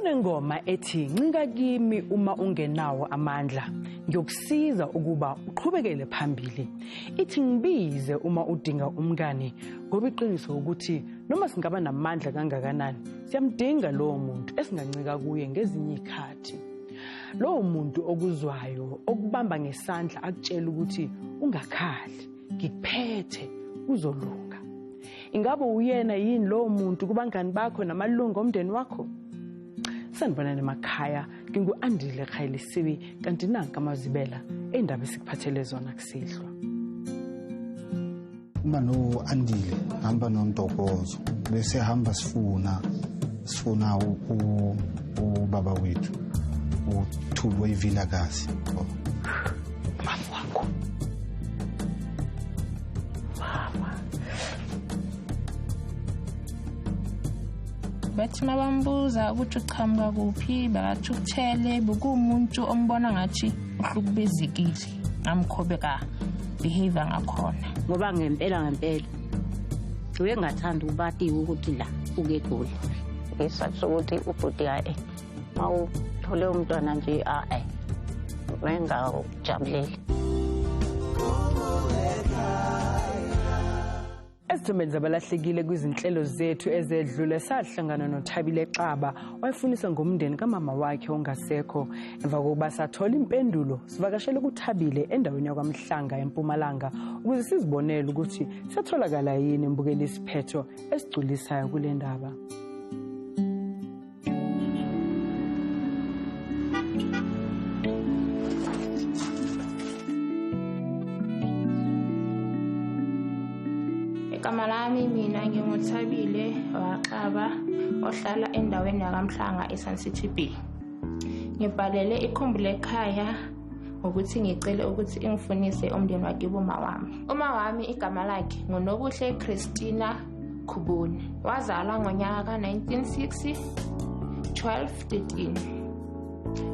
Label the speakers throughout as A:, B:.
A: Kunengoma ethi ncika kimi uma ungenawo amandla ngiyokusiza ukuba uqhubekele phambili. Ithi ngibize uma udinga umngane ngoba iqiniso ukuthi noma singaba namandla kangakanani siyamdinga lowo muntu esingancika kuye ngezinye izikhathi. Lowo muntu okuzwayo okubamba ngesandla akutshela ukuthi ungakhali ngikuphethe uzolunga. Ingabe uyena yini lowo muntu kubangani bakho namalungu omndeni wakho? Sanibonani emakhaya ngingu-Andile Khayelisiwe kanti nanka amazibela endaba esikuphathele zona kusihlwa.
B: Uma no-Andile hamba noNtokozo bese hamba sifuna ubaba wethu uThulwe iVilakazi.
A: Mafu wakho. Mama.
C: Bathi mabambuza ukuthi uchamuka kuphi bathi ukuthele bekumuntu ombona ngathi uhlukubezekile ngamkhobeka behavior ngakhona
D: ngoba ngempela uye ngathanda ubatiwe ukuthi la uke goli ngesathi sokuthi ubhuti hayi mawuthole umntwana nje wengajabuleli.
A: Esithomeni zabalahlekile kwizinhlelo zethu ezedlule sahlangana noThabile Xaba wayefundisa ngomndeni kamama wakhe ongasekho. Emva kokuba sathola impendulo sivakashele kuThabile endaweni yakwaMhlanga eMpumalanga ukuze sizibonele ukuthi siyatholakala yini imbukeli isiphetho esigculisayo kule ndaba.
C: Igama lami mina nginguThabile Xaba ohlala endaweni yaKaMhlanga eSun City B. Ngibhalele ikhumbule ekhaya ukuthi ngicele ukuthi ingifunise umndeni wakibo mawami. Uma wami igama lakhe nguNobuhle Christina Khubuni. Wazalwa ngonyaka ka1960 12-13.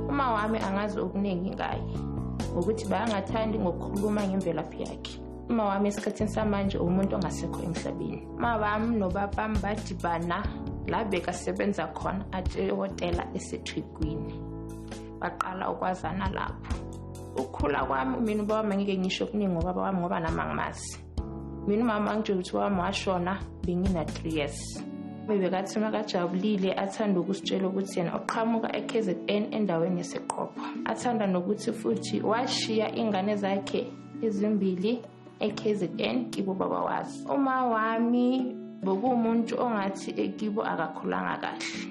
C: Uma wami angazi okuningi ngaye ukuthi bayangathandi ngokukhuluma ngemvelaphi yakhe. Uma wami esikhathini samanje umuntu ongasekho emhlabeni. Mabami nobabami badibana la bekasebenza khona atehotela eseThwekwini. Baqala ukwazana lapho. Ukukhula kwami mina ubaba ngeke ngisho kuningi ngobaba wami ngoba nama ngimazi. Mina mama ngitshela ukuthi wami washona bengina 3 years. Bebekathi makajabulile athanda ukusitshela ukuthi yena uqhamuka eKZN endaweni yaseQopha. Athanda nokuthi futhi washiya ingane zakhe ezimbili eKZN kibo baba wazi. Uma wami bokumuntu ongathi ekibo akakhulanga kahle.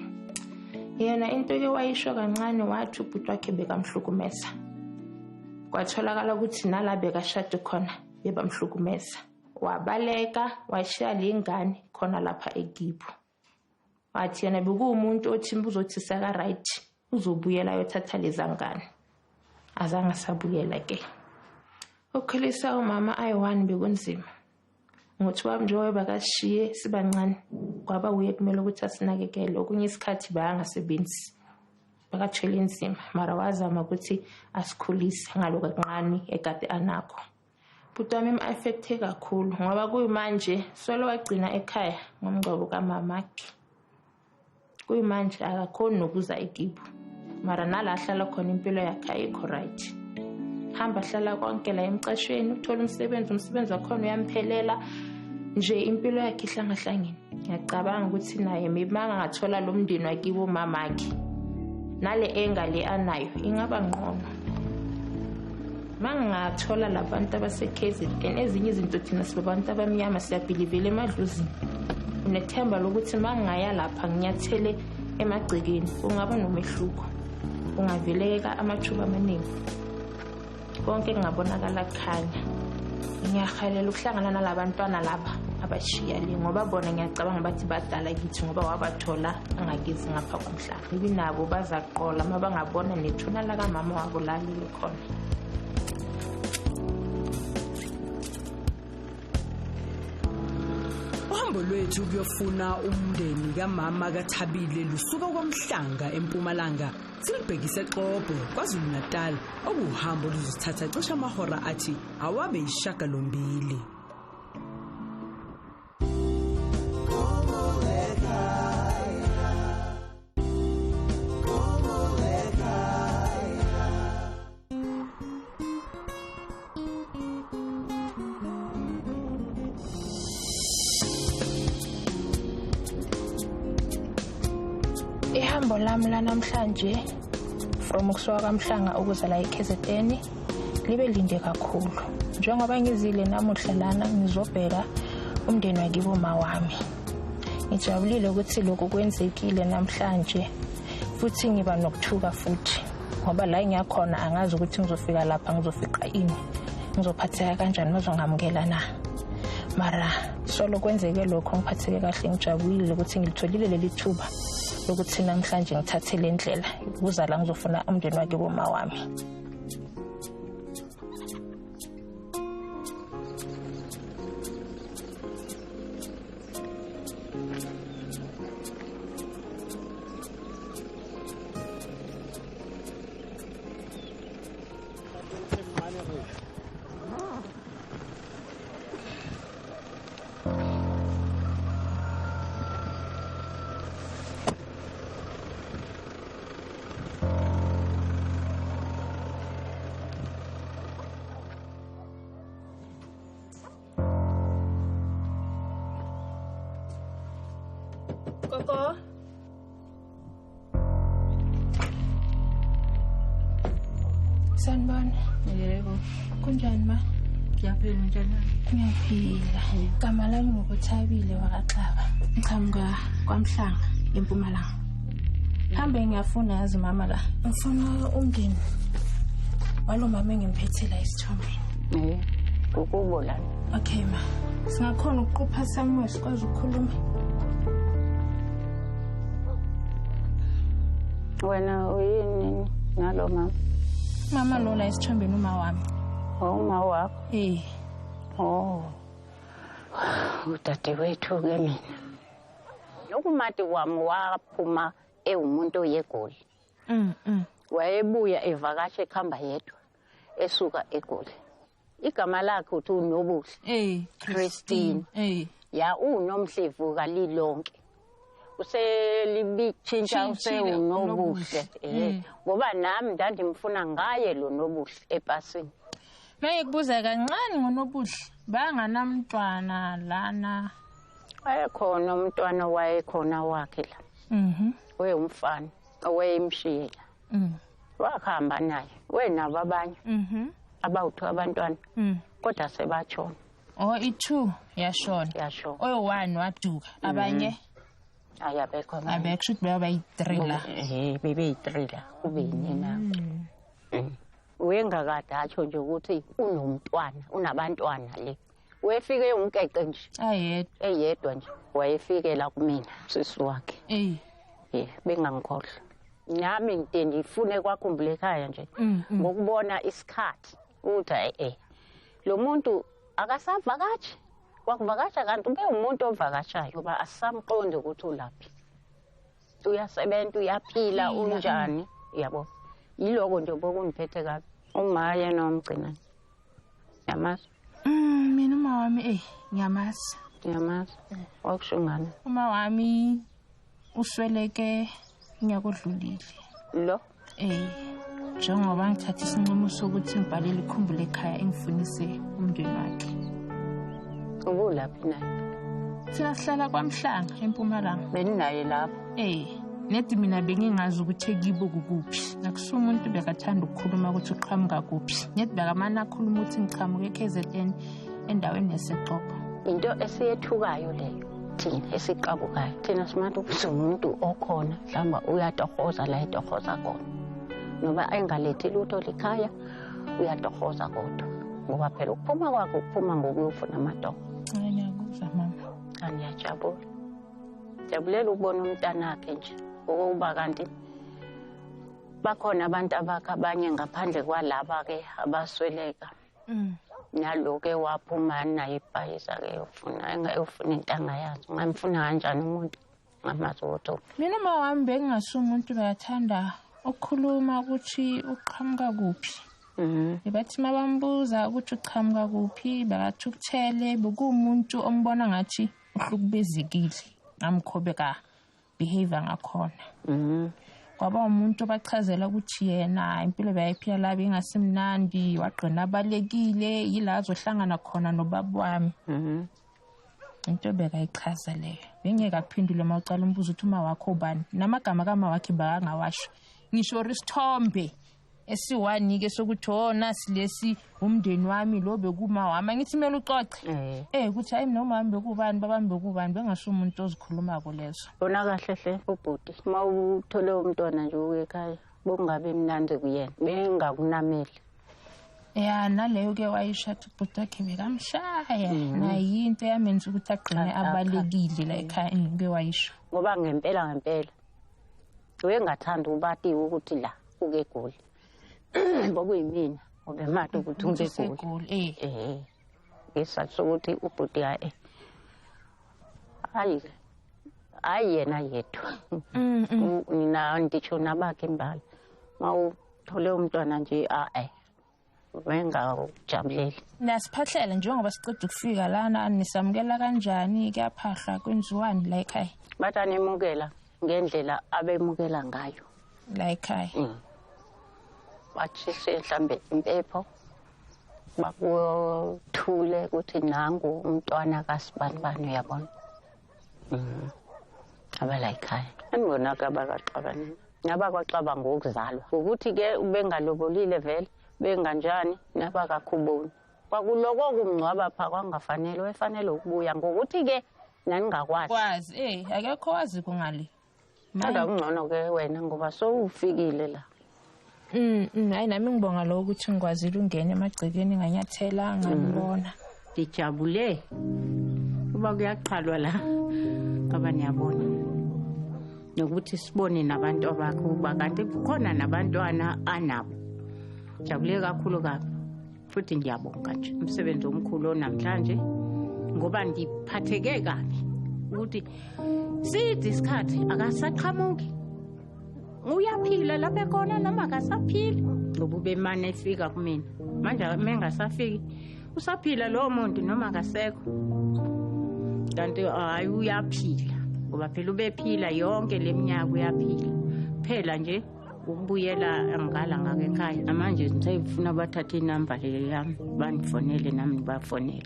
C: Yena into ke wayisho kancane wathi ubhuti wakhe bekamhlukumeza. Kwatholakala ukuthi nala bekashade khona bebamhlukumeza. Wabaleka washiya lengane khona lapha ekibo. Wathi yena bekuumuntu othi uzothi saka right uzobuyela yothatha lezangane. Azange sabuyela ke. Ukhulisa umama ayi1 bekunzima. Ngothi wami njengoba bakashiye sibancane kwaba uye kumele ukuthi asinakekele okunye isikhathi bayangasebenzi. Bakathwele inzima mara wazama ukuthi asikhulise ngaloko kancane ekade anakho. Bhuti wami affecte kakhulu ngoba kuyimanje solo wagcina ekhaya ngomgcobo kamamakhe. Kuyimanje akakhoni nokuza ekibo. Mara nala hlala khona impilo yakhe ayikho right. Hamba hlala konke la emcashweni uthola umsebenzi wakho uyamphelela nje impilo yakhe ihlangahlangene. Ngiyacabanga ukuthi naye mimanga ngathola lo mndeni wakibo mamakhe nale engale anayo ingaba ngqono. Mangathola labantu abaseKZN ezinye izinto thina sibabantu abamnyama siyabhilivela emadluzini. Unethemba lokuthi mangaya lapha nginyathele emagcekeni kungaba nomehluko. Ungaveleka amathuba amaningi. Konke ngabonakala khanya. Ngiyahalela ukuhlangana nalabantwana laba abashiya le ngoba bona ngiyacabanga bathi badala kithi ngoba wabathola angakizi ngapha kwaMhlanga. Ibinabo bazaqola mabangabona nethuna la kamama wabo lalile khona.
A: Uhambo lwethu kuyofuna umndeni kamama kaThabile lusuka kwaMhlanga eMpumalanga silibhekise eXhobo KwaZulu-Natal okuhambo luzothatha cishe amahora athi awabe yishagalombili.
C: Ihambo lami lanamhlanje from ukusuka kwaMhlanga ukuza la eKZN libe linde kakhulu. Njengoba ngizile namuhla lana ngizobheka umndeni wakibo mawami. Ngijabulile ukuthi lokho kwenzekile namhlanje futhi ngiba nokuthuka futhi ngoba la ngiyakhona angazi ukuthi ngizofika lapha ngizofika ini. Ngizophatheka kanjani mase ngamukela na. Mara solo kwenzeke lokho ngiphatheke kahle ngijabulile ukuthi ngilitholile leli thuba lokuthi namhlanje ngithathe le ndlela ukuza la ngizofuna umndeni wakibo mawami. Koko. Sanibona.
D: Yebo.
C: Kunjani ma?
D: Ngiyaphila njani?
C: Ngiyaphila. Igama lami ngokuThabile wakaXaba. Ngiqhamuka kwaMhlanga eMpumalanga. Hambe ngiyafuna yazi mama la. Ngifuna umndeni walo mama engimphethe la isithombe.
D: Ukubo la.
C: Okay ma. Singakhona ukuqupha somewhere sikwazi ukukhuluma.
D: Wena uyini nalo mama?
C: Mama lo la isithombeni uma wami.
D: Uma wakho? Udadewethu ke mina. Ukumati wami waphuma ewumuntu oyegoli. Wayebuya evakashe ekhamba yedwa esuka eGoli. Igama lakhe uthi uNobuhle. Christine. Ya uNomhlevu kalilonke. Uselibichinja usewuNobuhle. Ngoba nami ndandimfuna ngaye lo Nobuhle epasini.
C: Mayekubuza kancane ngoNobuhle. Banganamntwana lana.
D: Ayekhona umntwana wayekhona wakhe la. Wayumfana owayemshiyela. Wakhamba naye. Wena babanye. Abawuthu abantwana. Kodwa sebachona.
C: I2 yashona.
D: Yashona.
C: Oyi1 waduka. Abanye
D: ayabekho.
C: Abekho ukuthi bayi3 la.
D: Bebe3 la. Kubini na. Wengakade atsho nje ukuthi unomntwana, unabantwana le. Wefike unkeke nje. Eyedwa nje. Wayefike la kumina sisi wakhe. Bengangikhohlwa. Nami ngifune kwakhumbula ekhaya nje ngokubona isikhathi uthi lo muntu akasavakashi. Wakuvakasha kanti ube umuntu ovakashayo ngoba asamqonde ukuthi ulaphi. Uyasebenza, uyaphila, unjani, yabo. Yiloko nje bokungiphethe kabi. Umaye nomgcina. Yamazi.
C: Mina uma wami ngiyamazi.
D: Ngiyamazi. Wakushungana.
C: Uma wami usweleke ngiyakodlulile.
D: Lo?
C: Njengoba ngithatha isinqumo sokuthi ngibhalele ikhumbule ekhaya engifunise umndeni wakhe.
D: Ubulaphi naye?
C: Thina sihlala kwaMhlanga eMpumalanga.
D: Beninaye lapho?
C: Nedi mina bengingazi ukuthi ekibo kukuphi. Nakusuka umuntu bekathanda ukukhuluma ukuthi uqhamuka kuphi. Nedi bekamana akhuluma ukuthi ngiqhamuka eKZN endaweni yaseXhopo.
D: Into esiyethukayo leyo. Thina esiqabukayo. Thina simathi ukuthi umuntu okhona mhlamba uyatohoza la etohoza khona. Noba engalethi lutho likhaya uyatohoza kodwa. Ngoba phela ukuphuma kwakho ukuphuma ngokuyofuna amadogo.
C: Ngiyakuzwa mama.
D: Ngiyajabula. Jabulela ukubona umntanakhe nje. Ukuba kanti bakhona abantu abakhe abanye ngaphandle kwalaba ke abasweleka. Naloke waphuma naye ibhayisa ke ufuna intanga yazo. Ngamfuna kanjani umuntu ngamazotho.
C: Mina mawami bengingasumumuntu bayathanda ukukhuluma ukuthi uqhamuka kuphi. Bathi mabambuza ukuthi uqhamuka kuphi bathi ukuthele bekumuntu ombona ngathi uhlukubezekile ngamkhobeka behavior ngakhona. Kwaba umuntu obachazela ukuthi yena impilo bayiphila la bengasimnandi waqina abalekile yila azohlangana khona nobaba wami. into bekayichaza leyo. Bengeke akuphendule uma ucala umbuzo uthi uma wakho ubani. Namagama kama wakhe bakangawasho. Ngisho isithombe esi1 ke sokuthi nasi lesi umndeni wami lo bekuma wami. Ngithi mele ucoce. Ukuthi hayi mina umama bekubani babami bekubani bengasho umuntu ozikhuluma kulezo.
D: Bona kahle hle ubhuti. Uma uthole umntwana nje uye ekhaya bokungabe mnandi kuyena. Bengakunameli.
C: Naleyo ke wayishatha ubhuti wakhe bekamshaya. Nayinto yamenza ukuthi agcine abalekile la ekhaya ngeke wayisho.
D: Ngoba ngempela uyengathanda ubatiwe ukuthi la uke egoli. Bokuyimina ngoba manje ukuthi ungegoli. Ngesathu sokuthi ubhuti hayi yena yedwa. Nina nditsho nabakhe imbali. Mawuthole umntwana nje wenga ujabulele.
C: Nasiphahlela njengoba siceda ukufika lana nisamukela kanjani kuyaphahla kwenziwani la ekhaya?
D: Bathi animukela ngendlela abemukela ngayo
C: la ekhaya.
D: Bachise mhlambe impepho bakuthule ukuthi nangu umntwana kaSibanibani uyabona. Abala ekhaya angibona kabakaxabana nabakwaqaba ngokuzalwa ukuthi ke ubengalobolile vele benganjani nabakakhuboni kwakuloko kumngcwaba pha kwangafanele wefanele ukubuya ngokuthi ke naningakwazi
C: akekho wazi kungale
D: manje ungcono ke wena ngoba sowufikile la.
C: Hayi nami ngibonga lo ukuthi ngikwazile ungena emagcekeni nganyathela ngibona.
D: Ngijabule kuba kuyaqhalwa la ngoba niyabona nokuthi sibone nabantu abakho kuba kanti kukhona nabantwana anabo. Jabule kakhulu kabi futhi ngiyabonga nje umsebenzi omkhulu namhlanje ngoba ngiphatheke kabi ukuthi sithi isikhathi akasaqhamuki. Uyaphila lapha khona noma akasaphili ngoba ubemane efika kumina manje mengasafiki usaphila lo muntu noma akasekho kanti hayi uyaphila ngoba phela ubephila yonke leminyaka uyaphila phela nje ukubuyela ngala ngakekhaya manje ngifuna bathathe inamba le yami bangifonele nami bafonele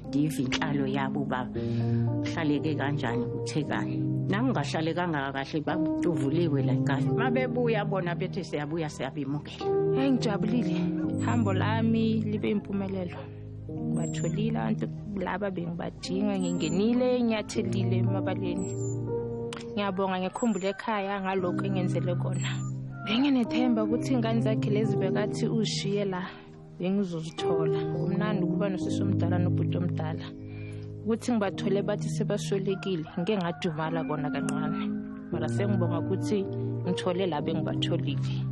D: ndive inhlalo yabo bahlaleke kanjani kuthekani nami ngahlale kangakahle babuvuliwe la ekhaya mabebuya bona bethi siyabuya siyabimukela.
C: Ngijabulile hambo lami libe impumelelo batholile abantu laba bengibadinga ngingenile enyathelile emabaleni. Ngiyabonga ngikhumbule ekhaya ngalokho engenzele kona. Benginethemba ukuthi ingane zakhe lezi bekathi ushiye la bengizozithola. Umnandi ukuba nosisi omdala nobhuti omdala. Ukuthi ngibathole bathi sebaswelekile ngeke ngadumala kona kancane. Mara sengibonga ukuthi ngithole la bengibatholile.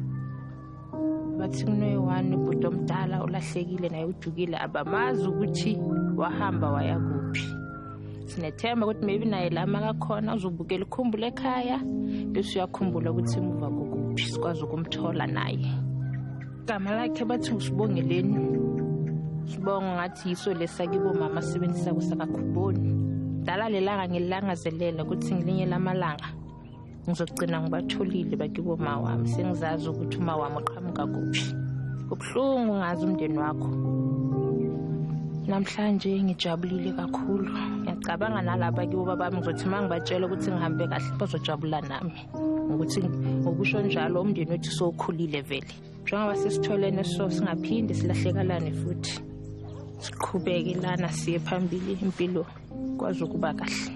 C: Bathi kunoyone ubhuti omdala ulahlekile naye ujukile abamazi ukuthi wahamba waya kuphi. Sinethemba ukuthi maybe naye lama kakhona uzobukela ukhumbule ekhaya bese uyakhumbula ukuthi emuva kokuphi sikwazi ukumthola naye. Igama lakhe bathi usibongeleni. Sibonga ngathi yiso lesakibo mama sebenzisa kusakakhuboni. Dala lelanga ngilangazelela ukuthi ngilinye lamalanga ngizogcina ngibatholile bakibo mama wami sengizazi ukuthi uma wami uqhamuka kuphi. Kubhlungu ngazi umndeni wakho. Namhlanje ngijabulile kakhulu. Ngiyacabanga nalapha kibo babami ngizothi mangibatshela ukuthi ngihambe kahle bazojabula nami. Ukuthi ngokusho njalo umndeni wethu sokhulile vele. Njengoba sesitholene so singaphinde silahlekalane futhi. Siqhubeke lana siye phambili impilo kwazi ukuba kahle.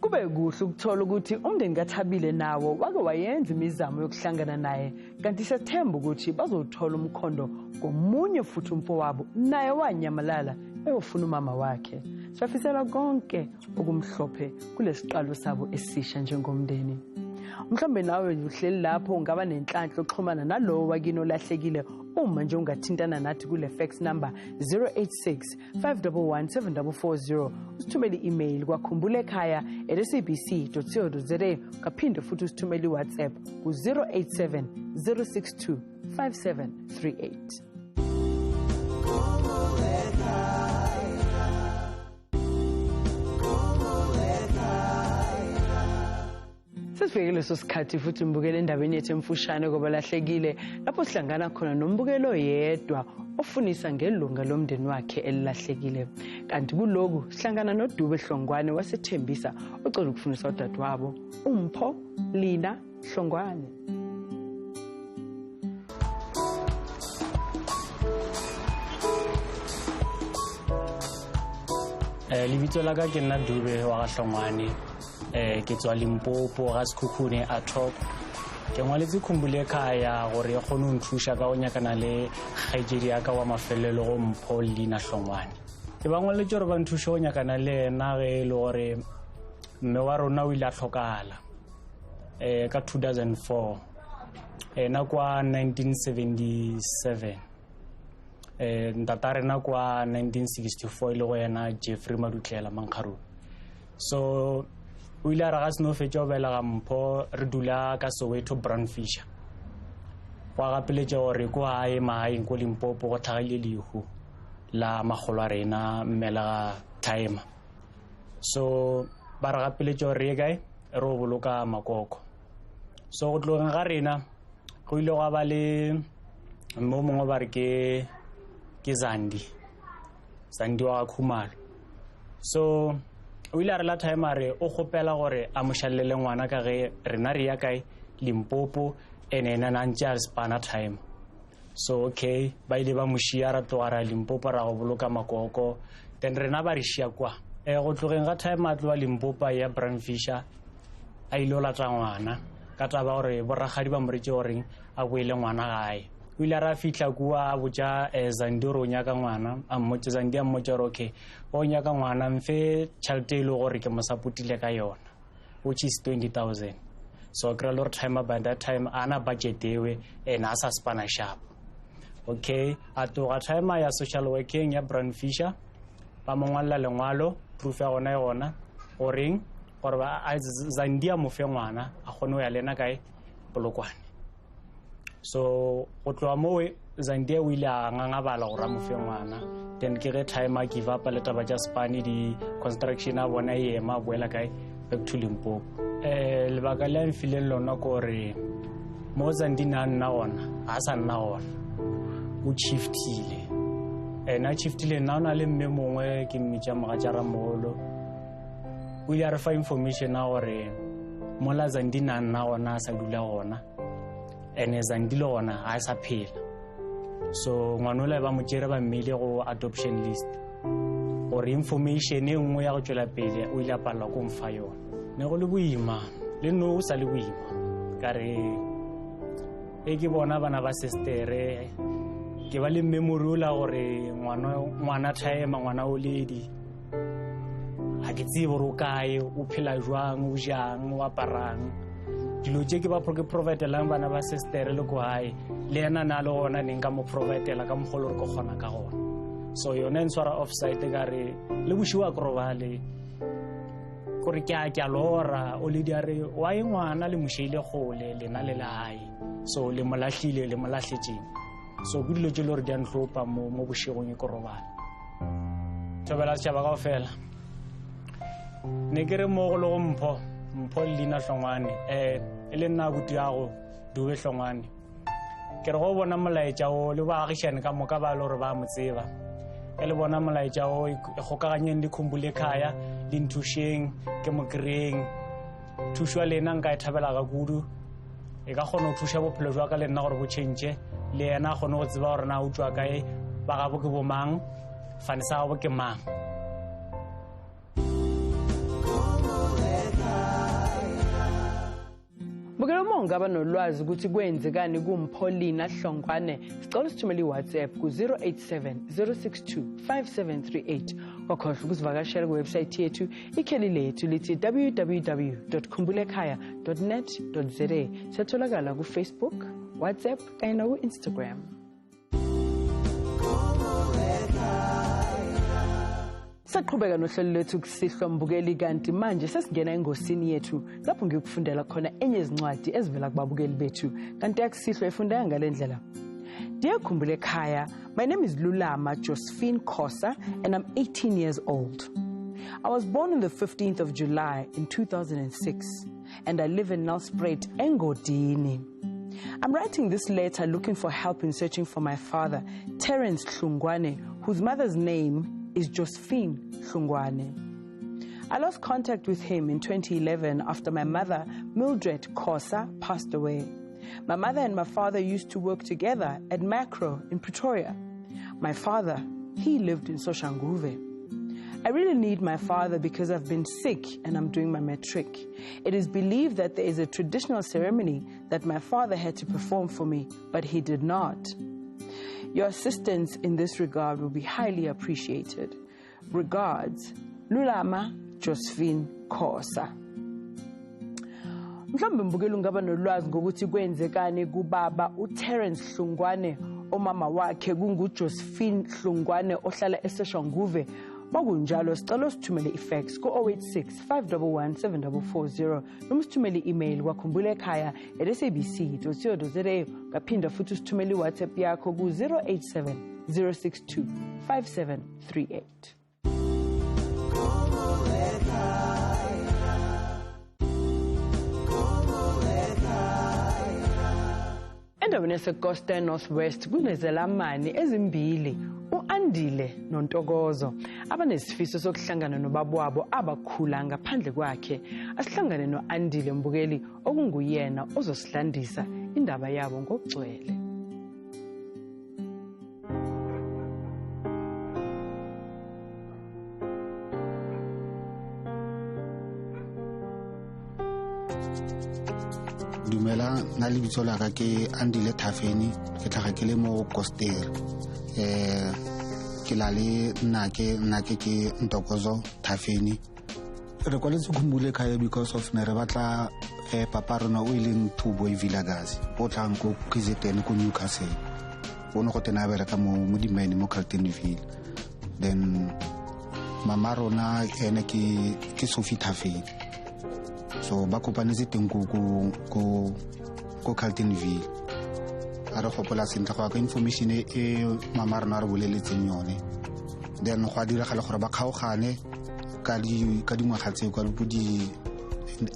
A: Kube kuhle ukuthola ukuthi umndeni kaThabile nawo wake wayenza imizamo yokuhlangana naye kanti sethemba ukuthi bazothola umkhondo ngomunye futhi umfowabo naye wanyamalala eyofuna umama wakhe. Sifisela konke okumhlophe kulesiqalo sabo esisha njengomndeni. Mhlawumbe nawe uhleli lapho ungaba nenhlanhla yokuxhumana nalowo wakini olahlekile uma nje ungathintana nathi kule fax number 086 511 7440 usithumele i-email kwakhumbulekaya@sabc.co.za kaphinde futhi usithumele iWhatsApp ku 087 062 5738. Sesifike leso sikhathi futhi mbukele endabeni yethu emfushane kwabalahlekile lapho sihlangana khona nombukelo yedwa ofunisa ngelunga lomndeni wakhe elilahlekile. Kanti kuloku sihlangana noDube Hlongwane wasethembisa ocela ukufunisa udadewabo uMpho Lina Hlongwane.
E: Libitso la ka ke nna Dube wa Hlongwane ke tswa Limpopo ga Sekhukhune a top ke ngwaletse Khumbule Khaya gore e kgone go nthusha ka go nyakana le kgaitsedi ya ka wa mafelelo go Mpho Lina Hlongwane. Ke ba ngwaletse gore ba nthushe go nyakana le ena ge e le gore mme wa rona o ile a tlhokala ka 2004 ena kwa 1977 ntatare na kwa 1964 ile go yena Jeffrey Madutlela Mankgaru. So o ile a ra ga seno fetša o bela ga Mpho re dula ka Soweto Brandfisher wa gapeletša gore ko gae magaeng ko Limpopo go tlhagile lehu la magolo a rena mmela ga Timer. So ba re gapeletša gore ye kae re o boloka makoko. So go tlogeng ga rena go ile go ba le mme o mongwe ba re ke Zandi wa Khumalo. So o ile a re la Timer re o gopela gore a mošalele ngwana ka ge rena re ya kae Limpopo ene na ntse a spana time. So okay ba ile ba mošia ra tloga Limpopo ra go boloka makoko then rena ba re šia kwa go tlogeng ga Timer a tloa Limpopo ya Brandfisher a ile o lata ngwana ka taba gore boragadi ba moretše goreng a boele ngwana gae. O ile ra fitla kua a botša Zandi gore o nyaka ngwana a mmotse Zandi a mmotse gore okay o nyaka ngwana mfe tšhelete e le gore ke mo sapotile ka yona which is 20,000. So kry le gore Timer by that time ana budget ewe ene a sa spana sharp. Okay a toga Timer ya social working ya Brandfisher ba mo ngwalla lengwalo proof ya gona e gona goreng gore Zandi a mo fe ngwana a kgone go ya lena kae Polokwane. So go tloa mo Zandi o ile a ngangabala gore a mo fe ngwana then ke ge Timer give up le taba tša spane di construction a bona e ema boela kae back to Limpopo. Lebaka le a mfileng lona ke gore mo Zandi na nna gona a sa nna gona o shiftile ena shiftile nna o na le mme mongwe ke mmitša mogatša Ramogolo o ile a re fa information a gore mola Zandi na nna gona a sa dula gona ene Zandi le gona ga a sa phela. So ngwana o le ba mo tšere ba mmile go adoption list gore information e nngwe ya go tšwela pele o ile a palela ko mfa yona. Ne go le boima le no o sa le boima ka re e ke bona bana ba sestere ke ba le memory o la gore ngwana Timer ngwana o ledi a ke tsebe gore o kae o phela jwang o jang o aparang dilo tše ke ba ke providelang bana ba sestere le ko hae le ena na le gona ne nka mo providela ka mogolo re ko kgona ka gona. So yona e ntshwara offside ka re le bošiwa ko robale gore ke a lora o le di a re wa e ngwana le mošeile gole lena le hae so le molahlile le molahletšeng. So go dilo tše le gore di a ntlhopa mo bošegong e ko robale. Thobela setšhaba kao fela ne ke re mo go le go Mpho Lina Hlongwane e le nna abuti yago Dube Hlongwane ke re go bona molaetša o le baagišane ka moka ba le gore ba mo tseba ke le bona molaetša o e gokaganyeng le Khumbule Khaya le nthušeng ke mo kry-eng thušwa le ena nka e thabela ka kudu e ka kgona go thuša bophelo jwa ka le nna gore bo tšhentšhe le yena a kgone go tseba gore na a utswa kae ba gabo ke bomang fane sa gabo ke mang.
A: Bukela uma ungaba nolwazi ukuthi kwenzekani kuMpho Lina Hlongwane sicela usithumele iWhatsApp ku 087 062 5738 wakhohlwa ukusivakashela kuwebsite yethu ikheli lethu lithi www.khumbulekhaya.net.za. Siyatholakala ku Facebook, WhatsApp kanye na ku Instagram. Saqhubeka nohlelo lethu kusihlwa mbukeli kanti manje sesingena engosini yethu lapho ngikufundela khona enye izincwadi ezivela kubabukeli bethu kanti akusihlwa efundeka ngalendlela. Dear Khumbule Khaya, my name is Lulama Josephine Khosa and I'm 18 years old. I was born on the 15th of July in 2006, and I live in Nelspruit, Engodini. I'm writing this letter looking for help in searching for my father, Terence Hlungwane, whose mother's name is Josephine Hlungwane. I lost contact with him in 2011 after my mother, Mildred Khosa, passed away. My mother and my father used to work together at Macro in Pretoria. My father, he lived in Soshanguve. I really need my father because I've been sick and I'm doing my matric. It is believed that there is a traditional ceremony that my father had to perform for me, but he did not. Your assistance in this regard will be highly appreciated. Regards, Lulama Josephine Khosa. Mhlawumbe mbukeli ungaba nolwazi ngokuthi kwenzekani kubaba uTerence Hlungwane omama wakhe kunguJosephine Hlungwane ohlala eSoshanguve. Makunjalo sicela usithumele ifax ku-086 511 7440 noma usithumele i-email kwakhumbulaekhaya@sabc.co.za ngaphinda futhi usithumele iWhatsApp yakho ku-087 062 5738. Endaweni yaseCosta Northwest kunezelamani ezimbili, u-Andile noNtokozo, abanesifiso sokuhlangana nobabwabo abakhula ngaphandle kwakhe. Asihlangane no-Andile mbukeli okunguyena ozosihlandisa indaba yabo ngokugcwele.
B: Dumela na lebitso la ka ke Andile Thafeni ke tlhaga ke le mo Kosteri ke la le nake ke Ntokozo Thafeni re kwaletse Khumbulekhaya because of ne re batla papa rona o ileng Thubo Vilakazi o tlang ko KZN ko Newcastle o no go tena bereka mo dimene mo Carltonville. Then mama rona ene ke Sophie Thafeni, so ba kopanetse teng ko Carltonville. A re gopola sentle go ka information e mama rona re boleletseng yone. Then go a diragala gore ba kgaogane ka dingwaga tseo ka di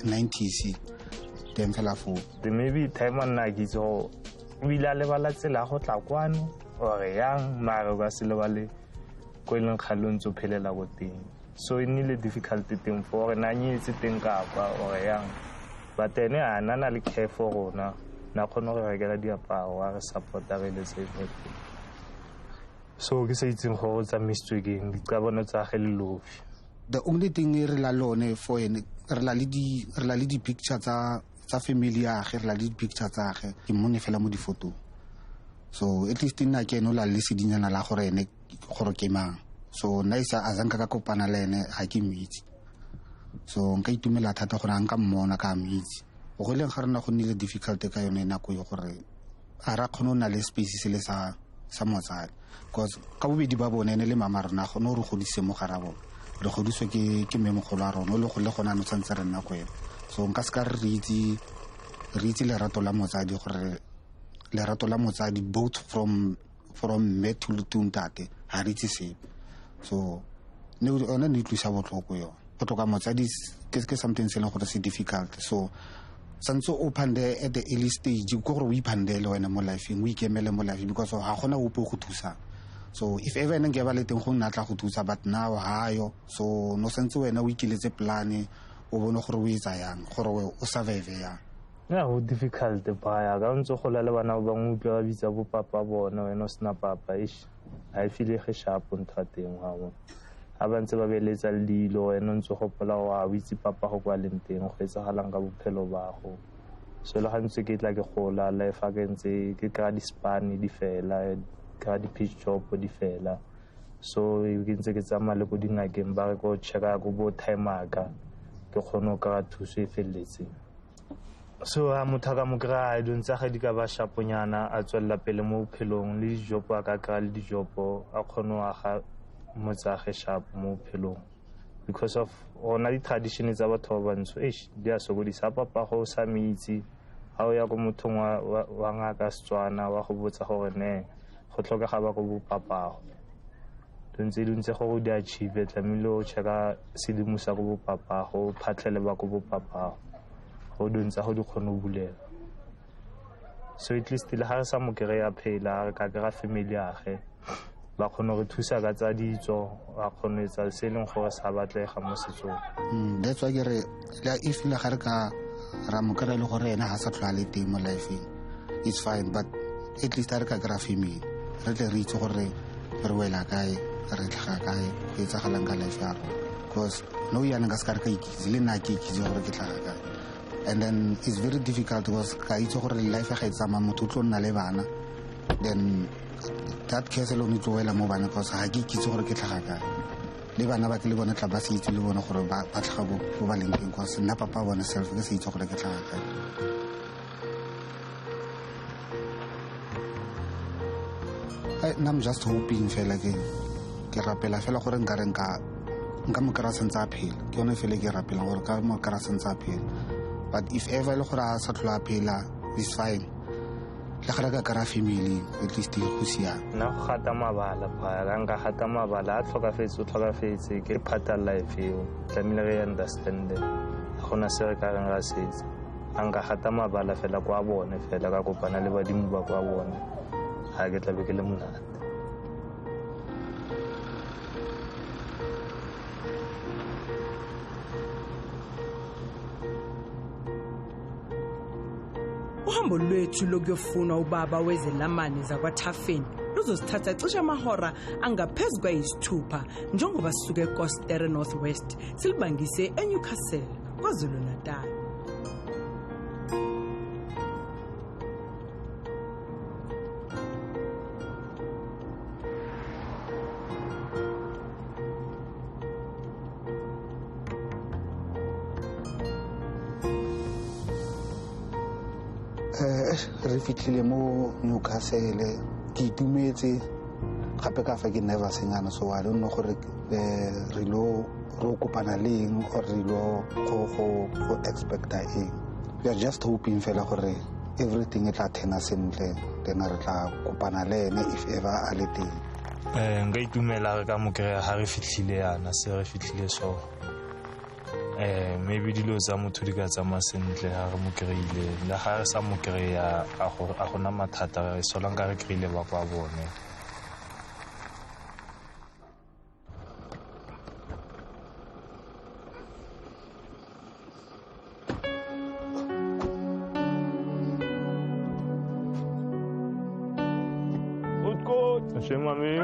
B: 90s. Then fela fo
F: maybe time on na kitso bila le bala tsela go tla kwano ore yang mara ba se le bale go ileng khalontsho phelela go teng. So it nearly difficult thing for na nyetse teng ka kwa ore yang but ene ana na le care for rona na khona go rekela diaparo a re supporta re le safe. So ke se itseng go tsa mistake di tsabona tsa gellofi.
B: The only thing re la lone for ene re la le di picture tsa family ya ge, re la le di picture tsa ge ke mone fela mo di photo. So at least nna ke no la le sedinyana la gore ene gore ke mang. So naisa azanka ka kopana le ene ha ke mitsi. So nka itumela thata gore nka mmona ka mitsi. Go leng ga rena go nnile difficult ka yone nako yo gore a ra khona na le space se le sa motsadi because ka bobedi ba bone ene le mama rena go no re godise mo garabo re godiswe ke memogolo a rona le go le gona no tsantse re nna kwena. So nka ska re itse lerato la motsadi gore lerato la motsadi both from me to ntate ha re itse sepe. So ne ona ne tlusa botlhoko yo botlhoka motsadi ke something se le gore se difficult. So santse o phande at the early stage go gore o iphandele wena mo life o ikemele mo life because ha gona ope go thusa. So if ever nne ke ba le teng go nna tla go thusa but now hayo. So no santse wena o ikiletse plan o bone gore o etsa yang gore o survive yang.
F: Yeah, ho difficult ba ya ga ntse go la le bana ba ngutla ba bitsa bo papa bona wena sna papa ish I feel ge sharp nthateng ha mo a ba ntse ba beletsa le dilo wena ntse go pola wa bitse papa go kwa leng teng go etsa galang ka bophelo ba go. So le gantse ke tla ke gola life a ke ntse ke ka di span di fela ka di pitch job di fela. So ke ntse ke tsama le go dingakeng ba re go checka go bo time aka ke khono ka thuso e feletseng. So motho ka mo kry don't tsa ga di ka ba shaponyana a tswella pele mo phelong le dijopo a ka kry le dijopo a khono a ga motsa ge sharp mo phelong because of ona di tradition tsa batho ba bantsho di a sokodisa papa go sa mitsi ha o ya go motho wa ngaka Setswana wa go botsa gore ne go tlhoka ga ba go bo papa tse ntse go di achieve tlamile o checka sedimo sa go bopapa go phatlhele ba go bopapa go dontsa go di kgone go bulela so at least le ha re sa mo kry-a phela ka kry-a family yage ba kgone go thusa ka tsa ditso ba kgone etsa se leng gore sa batlega mo setsong
B: that's why ke re if le ga re ka ra mo kry-a le gore ena ga sa tlhola le teng mo lifeng it's fine but at least a re ka kry-a family re tle re itse gore re wela kae re tlhaga kae go etsagalang ka life ya rona because no yana ka se ka re ka ikitse le nna ke ikitse gore ke tlhaga kae and then it's very difficult because ka itse gore life ya ga e tsamaya motho o tlo nna le bana then that case alone e tlo wela mo bana because ga ke ikitse gore ke tlhaga kae le bana ba ke le bone tla ba se itse le bone gore ba tlhaga bo ba leng teng because nna papa bone self ke se itse gore ke tlhaga kae I'm just hoping fela ke rapela fela gore nka mo kry-a sentse a phela ke yone fela ke rapela gore ka mo kry-a sentse a phela but if ever le gore a sa tlhola a phela is fine le ga re ka kry-a family at least go siame
F: nna go gata mabala ka nka gata mabala a tlhokafetse ke part of life eo tlamehile re understand ga gona se re ka reng ra setse a nka gata mabala fela kwa bone fela ka kopana le badimo ba kwa bone ga ke tlabe ke le monate
A: uhambo lwethu lokuyofuna ubaba wezelamani zakwaThafeni luzosithatha cishe amahora angaphezu kwayisithupha njengoba sisuke eKostere Northwest silibangise eNewcastle kwaZulu Natal.
B: Re fitlhile mo Newcastle ke itumetse gape ka fa ke nervous nyana so I don't know gore re lo kopana le eng or re lo go expecta eng we are just hoping fela gore everything e tla thena sentle then re tla kopana le ene if ever a le teng
F: nka itumela ka mo kry-a ga re fitlhile yana se re fitlhile so maybe dilo tsa motho di ka tsamaya sentle ga re mo kry-ile le ga re sa mo kry-a a gona mathata re solang ka re kry-ile ba kwa bone Good. Chez mami.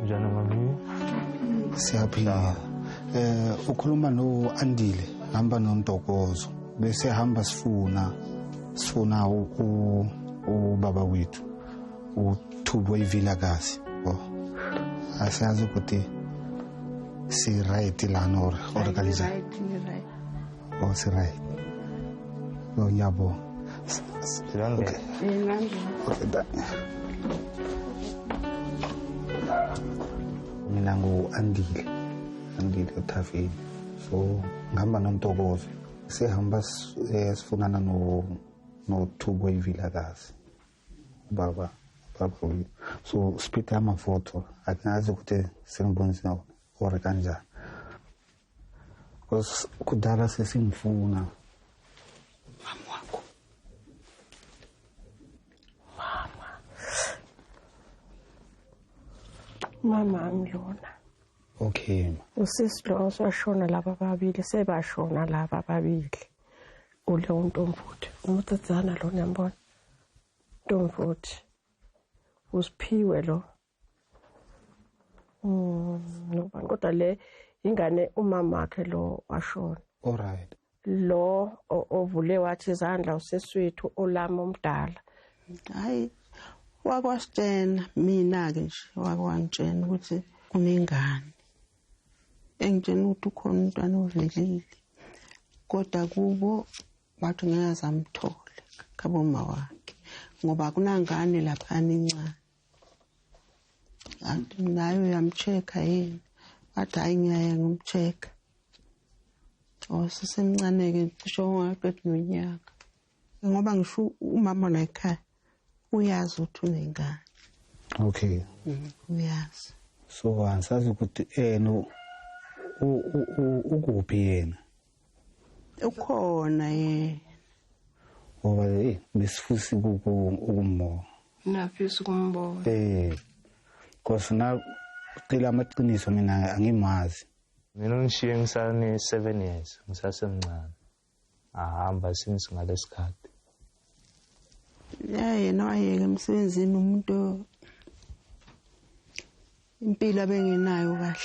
F: Njani mami?
B: Siyaphila. Ukhuluma no Andile, hamba noNtokozo. Bese hamba sifuna ubaba wethu. uThubo ivilakazi. Asiyazi ukuthi si right lana or kanjani.
C: Right.
B: Oh, si right. No yabo.
F: Okay.
B: Okay. Mina Andile uThafeni. So ngihamba noNtokozo. Sihamba sifunana noThubo ivilakazi. Baba. So spita amafoto akangazi ukuthi sengibonisa or kanjani. Because kudala sesingifuna
G: mama angilona.
B: Okay.
G: Usisi lo osashona laba babili sebashona laba babili. Ule uNtomfuthi. Umthathana lo ngiyambona. Ntomfuthi. Usiphiwe lo. No kodwa le ingane umama wakhe lo washona.
B: All right.
G: Lo ovule wathi izandla useswethu olama omdala.
H: Hayi wakwasitshena mina ke nje wakwangitshena ukuthi kunengane. Engitshena ukuthi ukhona umntwana ovelile. Kodwa kubo bathi ngeke zamthole kaboma wakhe ngoba kunangane lapha encane. Anti nayo yamcheka yini. Bathi hayi ngiyaye ngumcheka. Sisemncane ke kusho ngaqedwe nonyaka. ngoba ngisho umama la ekhaya uyazi ukuthi unengane.
B: Okay.
H: Uyazi.
B: So ansazi ukuthi no ukuphi yena?
H: Ukhona
B: ngoba besifusi ukumbo.
G: Nafisa ukumbona.
B: Because na cela amaqiniso mina angimazi.
F: Mina ngishiye ngisane 7 years ngisasemncane. Ahamba since ngalesikhathi.
H: Yena wayeke emsebenzini umuntu impilo abengenayo kahle.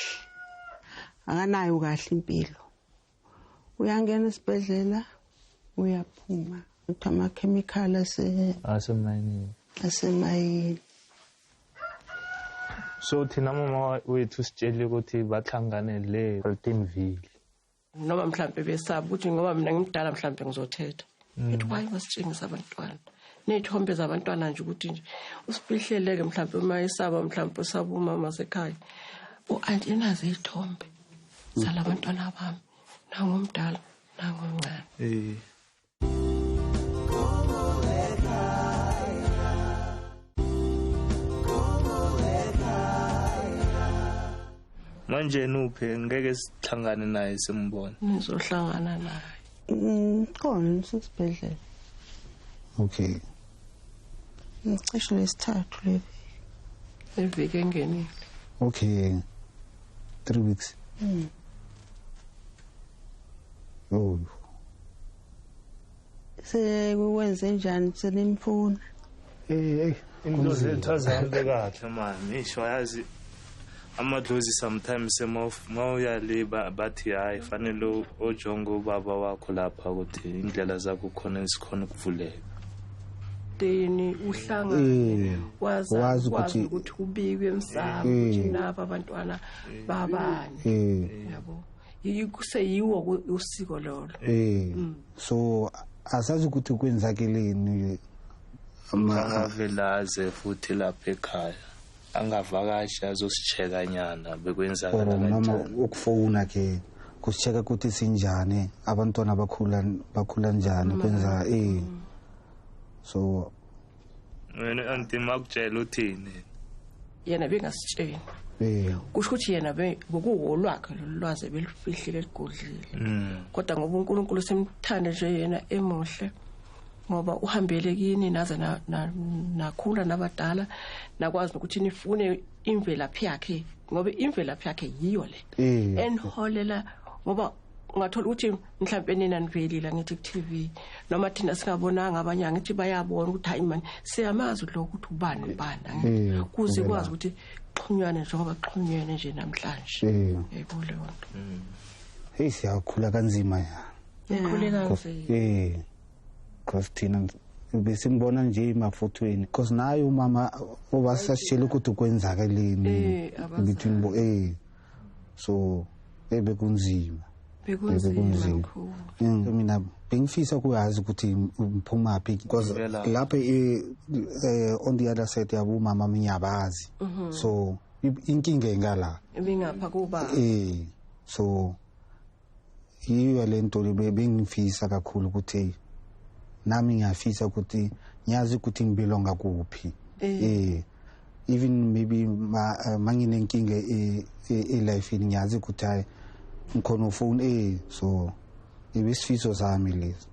H: Akanayo kahle impilo. Uyangena esibhedlela uyaphuma. Uthi ama-chemical asemayini.
F: So thina mama wethu sitshele ukuthi bahlangane le Altenville.
G: Noma mhlambe besaba ukuthi ngoba mina ngimdala mhlambe ngizothetha. Ethi why wasitshengisa abantwana? Nethombe zabantwana nje ukuthi nje usifihleleke mhlambe uma esaba mhlambe usaba umama sekhaya. Anti enazi izithombe zalabantwana bami. Nangomdala nangomncane.
F: Manje nuphe ngeke sihlangane naye simbone.
G: Nizohlangana naye.
H: Khona sisibhedlela.
B: Okay.
H: Ngicishe lesithathu levi.
G: Evike engenile.
B: Okay. 3 weeks. Oh.
H: Sekwenze njani senimfuna?
F: Into zethu azihambe kahle manje. Isho yazi amadlozi sometimes mawuya le bathi hayi fanele ojonga ubaba wakho lapha ukuthi indlela zakho khona isikhona ukuvuleka.
G: Deni uhlangane wazi ukuthi ubikwe emsamo ukuthi napa abantwana babani. Yabo. Yikuseyiwo usiko lolo.
B: So asazi ukuthi kwenzakeleni
F: angavelaze futhi lapha ekhaya. Angavakashi azosicheka nyana bekwenzakala kanjani.
B: Noma ukufona ke kusicheka ukuthi sinjani abantwana bakhula njani kwenza so
F: wena antima kutshela uthini
G: yena bengasitsheni kusho ukuthi yena bekuwolwakhe lolwazi belifihlile ligodlile kodwa ngoba uNkulunkulu semthanda nje yena emuhle ngoba uhambele kini naze nakhula nabadala nakwazi ukuthi nifune imvelaphi yakhe ngoba imvelaphi yakhe yiyo le enholela ngoba ungathola ukuthi mhlawumbe nina nivelile ngithi ku TV noma thina singabonanga abanye ngithi bayabona ukuthi hayi manje siyamazi lokho ukuthi ubani kuze kwazi ukuthi xhunywane njengoba xhunyene nje namhlanje yebo le nto
B: siyakhula kanzima ya
G: yakhule kanzima
B: because thina besimbona nje emafothweni because nayo umama obasashela ukuthi kwenzakaleni between so bekunzima mina bengifisa kuyazi ukuthi uphumaphi because lapha on the other side yabo umama minyabazi so inkinga engala
G: ebingapha kuba
B: so yiyo lento bengifisa kakhulu ukuthi nami ngiyafisa ukuthi ngiyazi ukuthi ngibelonga kuphi even maybe manginenkinga life ngiyazi ukuthi hayi ngikhona ufone so ibisifiso sami lezi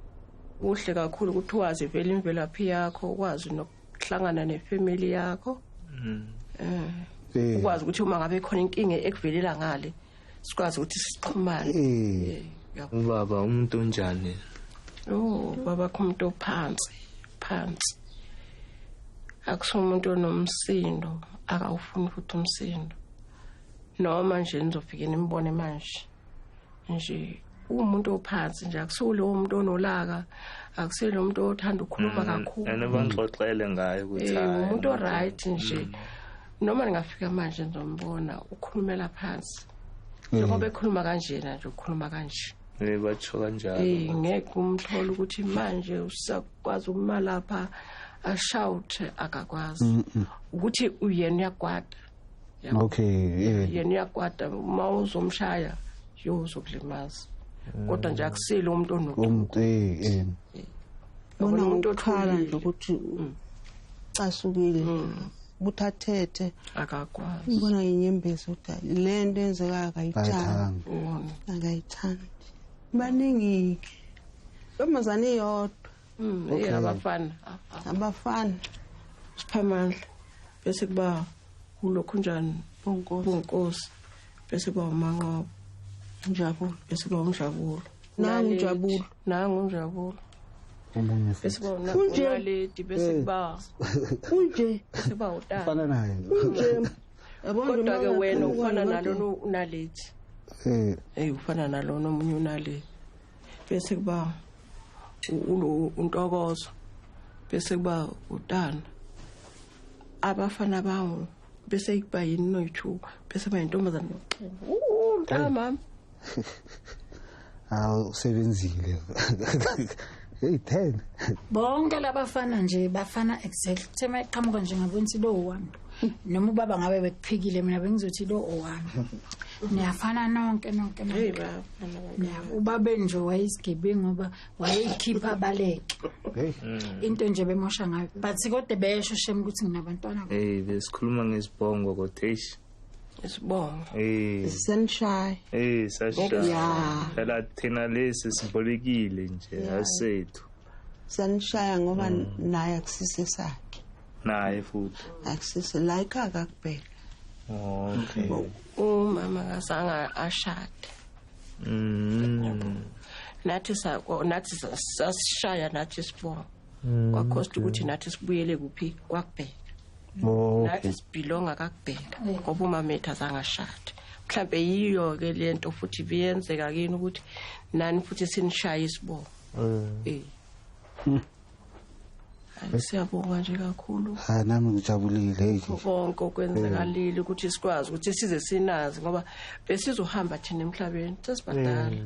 G: uhle kakhulu ukuthi wazi vele imvelaphi yakho ukwazi nokuhlangana nefamily yakho ukwazi ukuthi uma ngabe khona inkinga ekuvelela ngale sikwazi ukuthi sixhumane
F: ubaba umuntu onjani
G: baba kumuntu phansi akusiwo umuntu onomsindo akawufuni futhi umsindo noma nje nizofika nimbone manje nje umuntu ophansi nje akusiwo lo muntu onolaka akuselo umuntu othanda ukukhuluma kakhulu
F: anabanxoxele ngayo ukuthi
G: umuntu oright nje noma ningafika manje nizombona ukhulumela phansi njengoba ekhuluma kanjena nje ukhuluma kanje
F: batsho kanjalo
G: ngeke umthola ukuthi manje usakwazi ukuma lapha ashout akakwazi ukuthi uyena uyakwada yena uyakwada uma uzomshaya yozokulimaza kodwa nje akusile umuntu
B: umuntu
H: bona ngokukhala nje ukuthi casukile uthathethe
G: akakwazi
H: ngibona inyembezi ukuthi lento enzeka akayithandi baningi bomazane yodwa abafana
G: siphamandla bese kuba ulokhu njani bonkosi bese kuba umanqobo Njabulo bese kuba umjabulo nangu Njabulo bese kuba unaledi bese kuba
H: unje
G: bese kuba utata
B: fana naye
H: unje
G: kodwa ke wena ufana nalo unaledi ufana nalo nomunye unaledi bese kuba untokozo bese kuba utana abafana bawo bese kuba yini noyithu bese ba intombazana mama
B: usebenzile hey 10
I: bonke labafana nje bafana exactly thema iqhamuka nje ngabonisa lo one noma ubaba ngabe bekuphikile mina bengizothi lo one niyafana nonke
G: hey
I: ubabe nje wayisigebengu ngoba wayeyikhipha baleke into nje bemosha ngayo but kodwa besho shem ukuthi nginabantwana
F: besikhuluma ngesibongo kotheshi
G: isibongo
H: sunshine
F: sasha phela thina lesi sibolekile nje asethu
H: sunshine ngoba naye akusise sakhe
F: naye futhi
H: akusise like akakubheka
F: okay
G: umama kasanga ashade nathi sasishaya nathi sibongo kwakhosta ukuthi nathi sibuyele kuphi kwakubheka nathi sibelonga kakubheka ngoba umamethu azangashade mhlambe yiyo ke lento futhi biyenzeka kini ukuthi nani futhi sinishaye isibongo siyabonga nje kakhulu
B: nami ngijabulile
G: konke okwenzekalile ukuthi sikwazi ukuthi size sinazi ngoba besizohamba thina emhlabeni sesibadala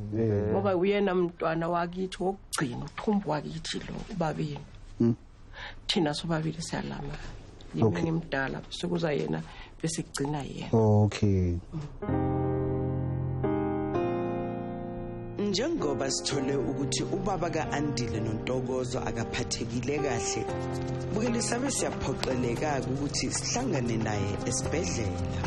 G: ngoba uyena umntwana wakithi wokugcina uthumbu wakithi lo ubabini thina sobabili siyalama yimi ngimdala sekuza yena bese kugcina yena
B: okay
J: njengoba sithole ukuthi ubaba kaAndile noNtokozo akaphathekile kahle bukele sabe siyaphoqeleka ukuthi sihlangane naye esibhedlela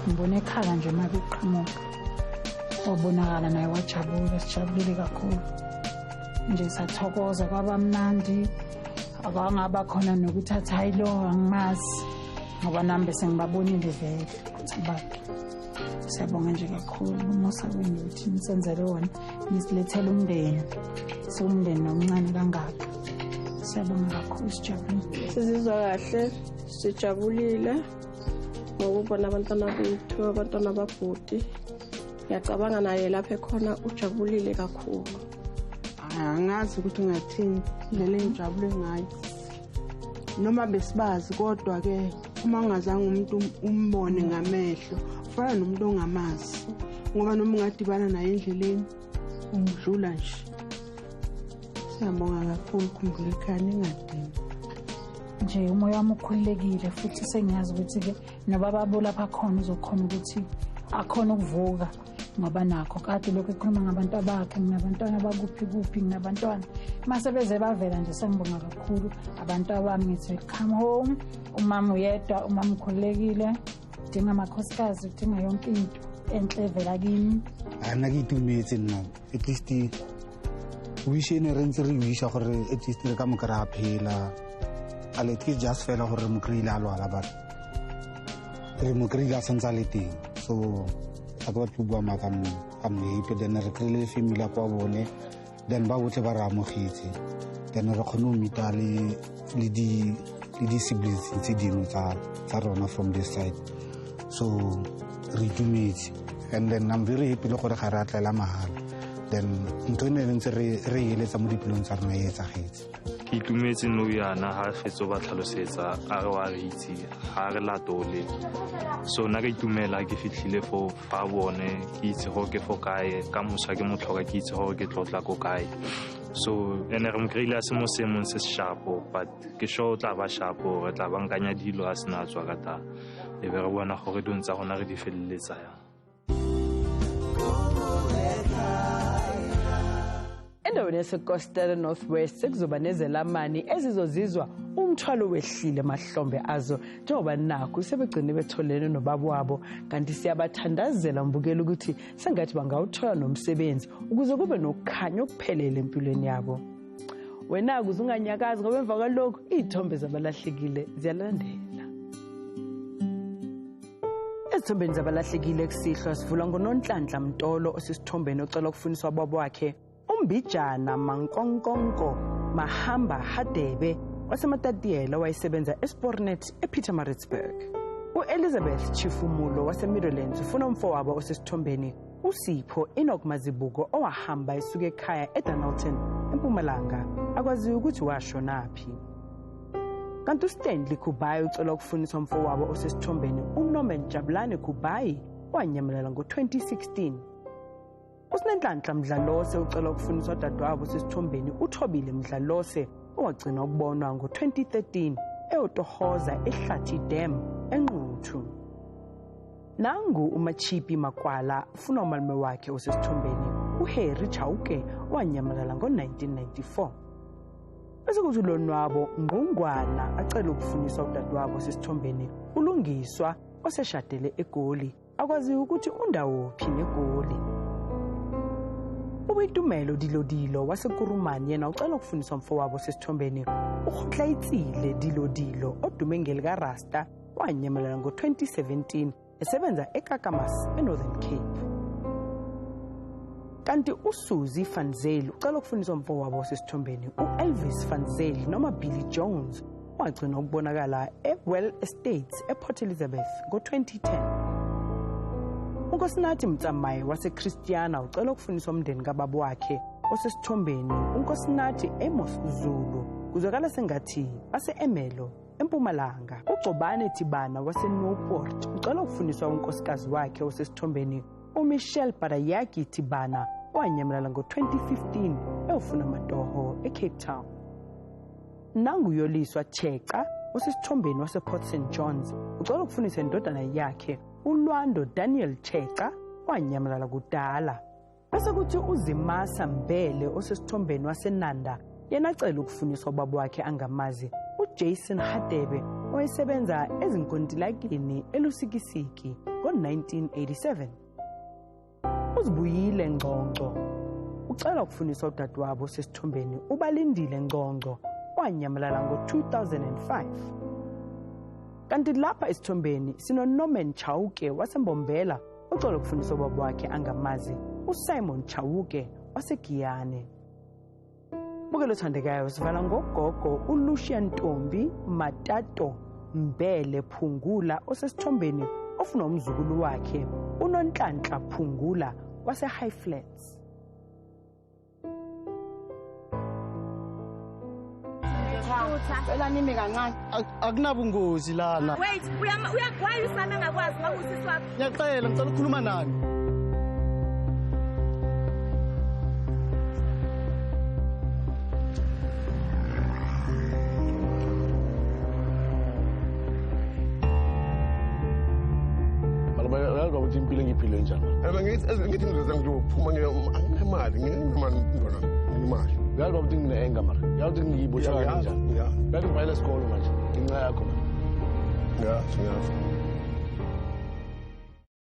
I: ngibone ekhala nje mabe iqhamuka wabonakala naye wajabula sijabulile kakhulu nje sathokoza kwabamnandi abangaba khona nokuthi athi hayilo angimazi ngoba nami bese ngibabonile vele ukuthi bakhe siyabonga nje kakhulu umusa wenu ukuthi nisenzele wona nisilethele umndeni somndeni nomncane kangaka siyabonga kakhulu sijabulile
G: sizizwa kahle sijabulile ngokubona abantwana bethu abantwana babhudi ngiyacabanga naye lapha ekhona ujabulile kakhulu
H: angazi ukuthi ngathini lele njabule ngayo noma besibazi kodwa ke uma ungazange umuntu umbone ngamehlo ufana nomuntu ongamazi ngoba noma ungadibana naye endleleni umdlula nje siyabonga kakhulu khumbula ekhaya ningadini
I: nje umoya wami ukhululekile futhi sengiyazi ukuthi ke nobaba lapha khona uzokhona ukuthi akhona ukuvuka ngoba nakho kade lokho ekhuluma ngabantu abakhe nginabantwana bakuphi nginabantwana mase beze bavela nje sengibonga kakhulu abantu abami ngithi come home umama uyedwa umama ukhululekile udinga amakhosikazi udinga yonke into enhle vela kimi
B: anakitumetse nna at least wishene re ntse re wisha gore at least re ka mokra phela ale ke just fela gore mokrila alwala ba re mokrila sentsa le teng so akwa tubwa makam amhepe then re krele family kwa bone then ba botle ba ra mogetse then re khone o mita le di siblings tse dingwe tsa rona from this side so re dumetse and then I'm very happy le gore ga re atlela mahala then ntho ne ntse re eletsa mo dipelong tsa rona e etsagetse
F: ke itumetse no yana ha fetso ba tlhalosetsa a re wa re itse ha re latole so na ka itumela ke fitlhile fo fa bone ke itse go ke fo kae ka mosa ke motlhoka ke itse go ke tlotla ko kae so ene re mkrila se mo se sharpo but ke sho tla ba sharpo re tla bankanya dilo a sena tswa ka ta e be re bona gore dilo tsa gona re di feleletsa yang.
A: Endaweni yaseCoastal Northwest sekuzoba nezelamani ezizozizwa umthwalo wehlile emahlombe azo njengoba nakho sebegcine betholene nobaba wabo kanti siyabathandazela mbukela ukuthi sengathi bangawuthola nomsebenzi ukuze kube nokukhanya okuphelele empilweni yabo. Wena uzunganyakazi ngoba emva kwalokho izithombe zabalahlekile ziyalandela. Izithombeni zabalahlekile kusihlwa sivula ngoNonhlanhla Mtolo osisithombeni ocela ukufundiswa babo wakhe Mbijana Mankonkonko Mahamba Hadebe waseMatatiyela wayesebenza eSportnet ePietermaritzburg. uElizabeth Chifumulo waseMidlands ufuna umfowabo osesithombeni uSipho Enoch Mazibuko owahamba esuka ekhaya eDonalton eMpumalanga akwaziyo ukuthi washonaphi. Kanti uStanley Kubayi ucela ukufundiswa umfowabo osesithombeni uNorman Jabulani Kubayi wanyamelela ngo-2016. uSinenhlanhla Mdlalose ucela ukufundiswa dadewabo osesithombeni uThobile Mdlalose owagcina ukubonwa ngo-2013 eOtohoza eHlathi Dam eNquthu. Nangu uMachipi Makwala ufuna umalume wakhe osesithombeni uHarry Chauke wanyamelela ngo-1994. Bese kuthi ulonwabo Ngqungwana acela ukufundiswa udadewabo osesithombeni uLungiswa oseshadele eGoli akwazi ukuthi undawophi neGoli. Ubitumelo Dilodilo waseKurumani yena ucela ukufundiswa umfowabo osesithombeni uHotlayitsile Dilodilo odume ngelikaRasta wanyamelela ngo-2017 esebenza eKakamas eNorthern Cape. Kanti uSuzy Van Zyl ucela ukufundiswa umfowabo osesithombeni uElvis Van Zyl noma Billy Jones wagcina ukubonakala eWell Estates ePort Elizabeth ngo-2010. uNkosinathi Mtsamayi waseChristiana ucela ukufundiswa umndeni kababa wakhe osesithombeni uNkosinathi Amos Zulu kuzwakala sengathi base-Emelo eMpumalanga. uGcobane Tibana waseNewport ucela ukufundiswa unkosikazi wakhe osesithombeni uMichelle Barayaki Tibana wanyamelela ngo-2015 eyofuna amatoho eCape Town. Nanguyoliswa Checa osesithombeni wasePort St John's ucela ukufundisa indodana yakhe uLwando Daniel Checa wanyamelela kudala. Bese kuthi uZimasa Mbele osesithombeni waseNanda yena acela ukufundiswa ubaba wakhe angamazi uJason Hadebe owayesebenza ezinkontilakini eLusikisiki ngo-1987. uZibuyile Ngcongco ucela ukufundiswa udadewabo osesithombeni uBalindile Ngcongco wanyamelela ngo-2005. Kanti lapha esithombeni sinoNorman Chauke waseMbombela ucela ukufundiswa ubaba wakhe angamazi uSimon Chauke waseGiyane. Bukelo thandekayo sivala ngogogo uLucian Ntombi Matato Mbele Phungula osesithombeni ofuna umzukulu wakhe uNonhlanhla Phungula wase-High Flats.
K: Akunabungozi lana.
L: Wait, why you sana ngakwazi ngakuziswa wakho?
K: Ngiyaqela ngicela ukukhuluma nani.
M: Malabayalwa ukuthi impilo ngiphile njani. Ngithi ngizoze ngiyophuma ngemali ngemali imali. Uyalwa ukuthi ngine-enga mara. Uyalwa ukuthi ngiyibotshwa kanjani. Uyalwa ukuthi ngibuyele esikole manje. Nginca yakho manje. Ya, siyazi.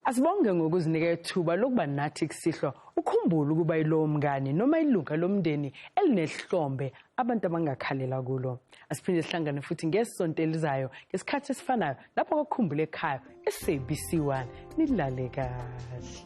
A: Asibonge ngokuzinika ithuba lokuba nathi kusihlwa ukhumbule ukuba yilowo mngane noma ilunga lomndeni elinehlombe abantu abangakhalela kulo. Asiphinde sihlangane futhi ngesonto elizayo ngesikhathi esifanayo lapho kokhumbule ekhaya eSABC1 nilale kahle.